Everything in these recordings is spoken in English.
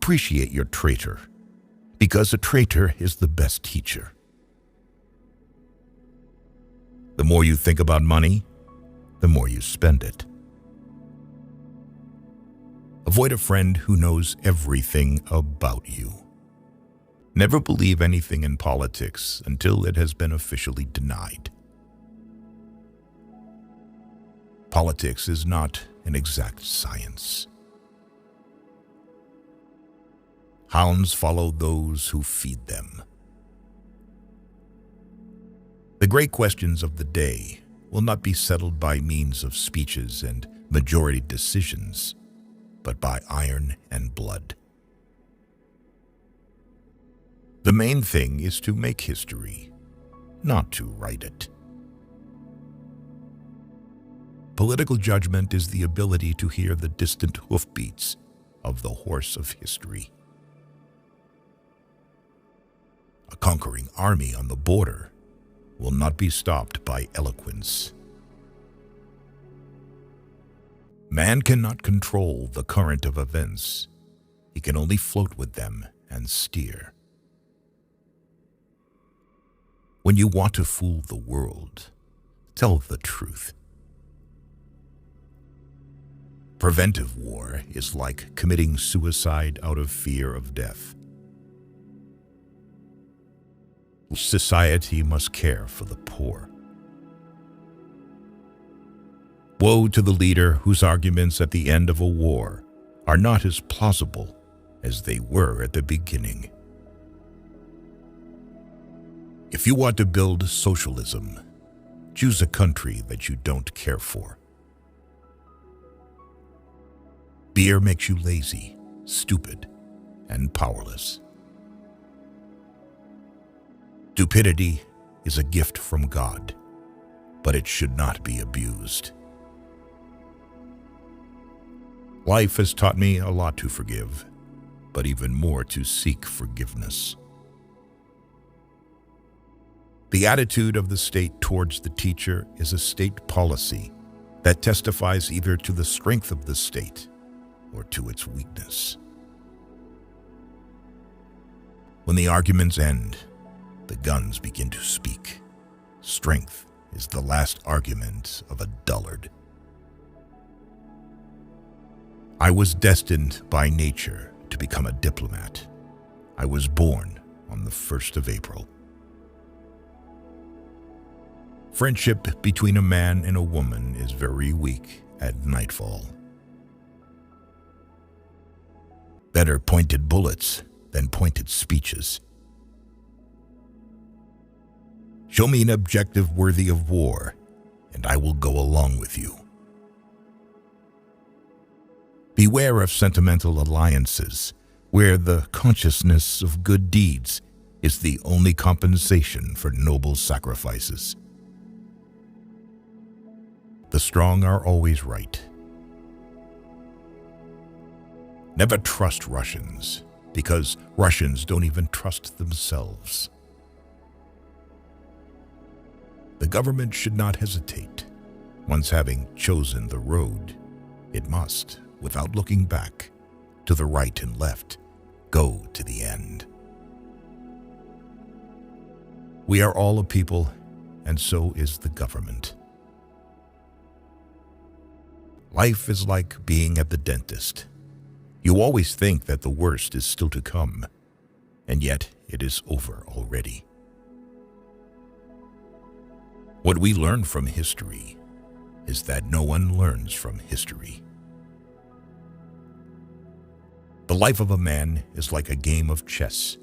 Appreciate your traitor, because a traitor is the best teacher. The more you think about money, the more you spend it. Avoid a friend who knows everything about you. Never believe anything in politics until it has been officially denied. Politics is not an exact science. Hounds follow those who feed them. The great questions of the day will not be settled by means of speeches and majority decisions, but by iron and blood. The main thing is to make history, not to write it. Political judgment is the ability to hear the distant hoofbeats of the horse of history. A conquering army on the border will not be stopped by eloquence. Man cannot control the current of events. He can only float with them and steer. When you want to fool the world, tell the truth. Preventive war is like committing suicide out of fear of death. Society must care for the poor. Woe to the leader whose arguments at the end of a war are not as plausible as they were at the beginning. If you want to build socialism, choose a country that you don't care for. Beer makes you lazy, stupid, and powerless. Stupidity is a gift from God, but it should not be abused. Life has taught me a lot to forgive, but even more to seek forgiveness. The attitude of the state towards the teacher is a state policy that testifies either to the strength of the state or to its weakness. When the arguments end, the guns begin to speak. Strength is the last argument of a dullard. I was destined by nature to become a diplomat. I was born on the 1st of April. Friendship between a man and a woman is very weak at nightfall. Better pointed bullets than pointed speeches. Show me an objective worthy of war, and I will go along with you. Beware of sentimental alliances, where the consciousness of good deeds is the only compensation for noble sacrifices. The strong are always right. Never trust Russians, because Russians don't even trust themselves. The government should not hesitate. Once having chosen the road, it must, without looking back, to the right and left, go to the end. We are all a people, and so is the government. Life is like being at the dentist. You always think that the worst is still to come, and yet it is over already. What we learn from history is that no one learns from history. The life of a man is like a game of chess,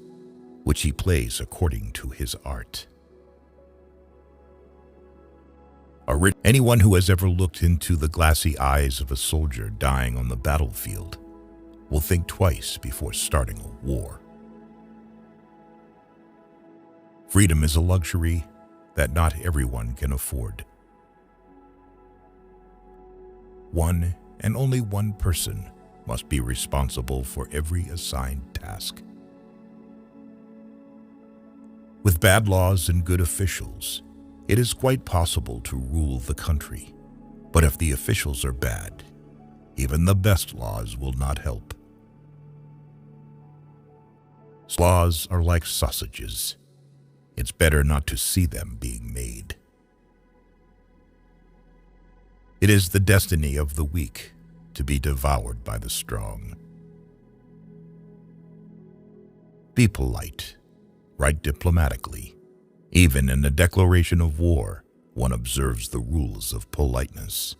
which he plays according to his art. Anyone who has ever looked into the glassy eyes of a soldier dying on the battlefield will think twice before starting a war. Freedom is a luxury that not everyone can afford. One and only one person must be responsible for every assigned task. With bad laws and good officials, it is quite possible to rule the country. But if the officials are bad, even the best laws will not help. Laws are like sausages. It's better not to see them being made. It is the destiny of the weak to be devoured by the strong. Be polite. Write diplomatically. Even in a declaration of war, one observes the rules of politeness.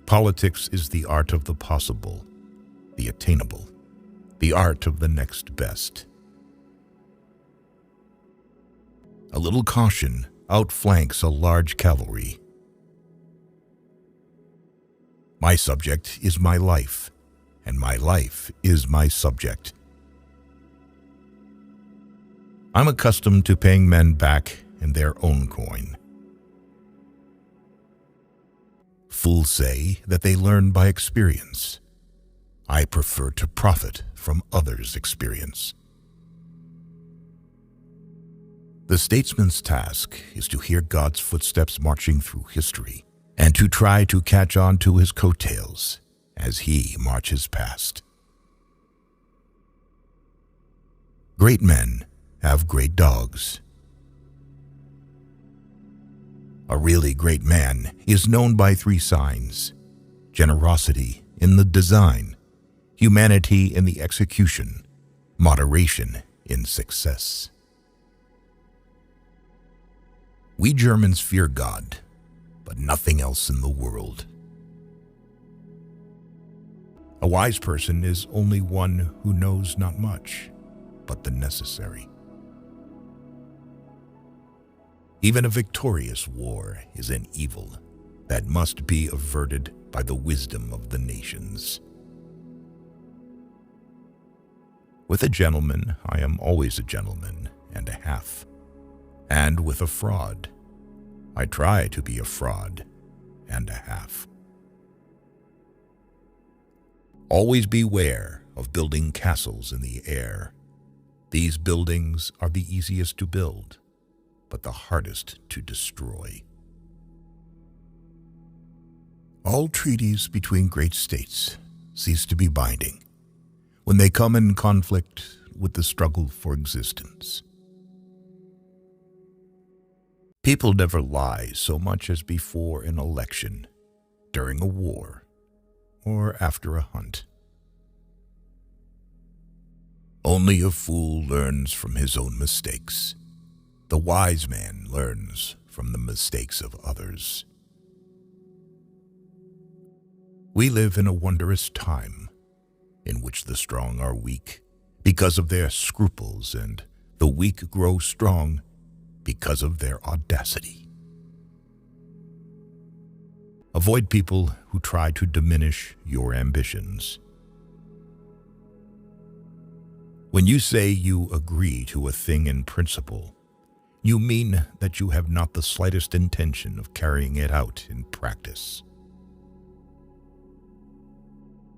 Politics is the art of the possible, the attainable, the art of the next best. A little caution outflanks a large cavalry. My subject is my life, and my life is my subject. I'm accustomed to paying men back in their own coin. Fools say that they learn by experience. I prefer to profit from others' experience. The statesman's task is to hear God's footsteps marching through history and to try to catch on to his coattails as he marches past. Great men have great dogs. A really great man is known by 3 signs: generosity in the design, humanity in the execution, moderation in success. We Germans fear God, but nothing else in the world. A wise person is only one who knows not much, but the necessary. Even a victorious war is an evil that must be averted by the wisdom of the nations. With a gentleman, I am always a gentleman and a half. And with a fraud, I try to be a fraud and a half. Always beware of building castles in the air. These buildings are the easiest to build, but the hardest to destroy. All treaties between great states cease to be binding when they come in conflict with the struggle for existence. People never lie so much as before an election, during a war, or after a hunt. Only a fool learns from his own mistakes. The wise man learns from the mistakes of others. We live in a wondrous time in which the strong are weak because of their scruples, and the weak grow strong because of their audacity. Avoid people who try to diminish your ambitions. When you say you agree to a thing in principle, you mean that you have not the slightest intention of carrying it out in practice.